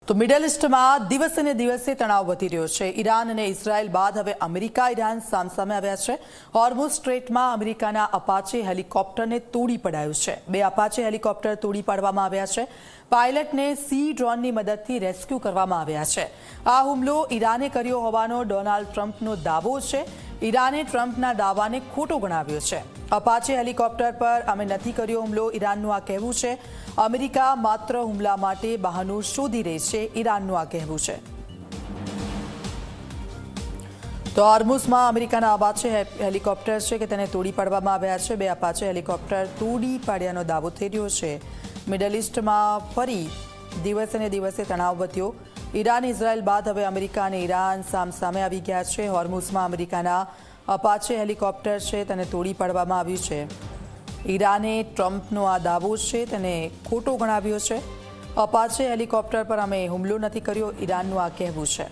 તો મિડલ ઇસ્ટમાં દિવસે ને દિવસે તણાવ વધી રહ્યો છે। ઈરાન અને ઇઝરાયલ બાદ હવે અમેરિકા ઈરાન સામસામે આવ્યા છે। હોર્મુઝ સ્ટ્રેટમાં અમેરિકાના અપાચે હેલિકોપ્ટરને તોડી પડાયું છે। 2 અપાચે હેલિકોપ્ટર તોડી પાડવામાં આવ્યા છે। પાયલટને સી ડ્રોનની મદદથી રેસ્ક્યુ કરવામાં આવ્યા છે। આ હુમલો ઈરાને કર્યો હોવાનો ડોનાલ્ડ ટ્રમ્પનો દાવો છે। ઈરાને ટ્રમ્પના દાવાને ખોટો ગણાવ્યો છે। અપાચે હેલિકોપ્ટર પર અમે નથી કર્યો હુમલો, ઈરાનનું આ કહેવું છે। અમેરિકા માત્ર હુમલા માટે બહાનું શોધી રહી છે, ઈરાનનું આ કહેવું છે। તો હોર્મુઝમાં અમેરિકાના અપાચે હેલિકોપ્ટર છે કે તેને તોડી પાડવામાં આવ્યા છે। 2 અપાચે હેલિકોપ્ટર તોડી પાડ્યાનો દાવો થઈ રહ્યો છે। મિડલ ઇસ્ટમાં ફરી દિવસે ને દિવસે તણાવ વધ્યો। ઈરાન ઇઝરાયલ બાદ હવે અમેરિકા અને ઈરાન સામસામે આવી ગયા છે। હોર્મુઝમાં અમેરિકાના અપાચે હેલિકોપ્ટર છે તેને તોડી પાડવામાં આવ્યું છે। ઈરાને ટ્રમ્પનો આ દાવો છે તેને ખોટો ગણાવ્યો છે। અપાચે હેલિકોપ્ટર પર અમે હુમલો નથી કર્યો, ઈરાનનું આ કહેવું છે।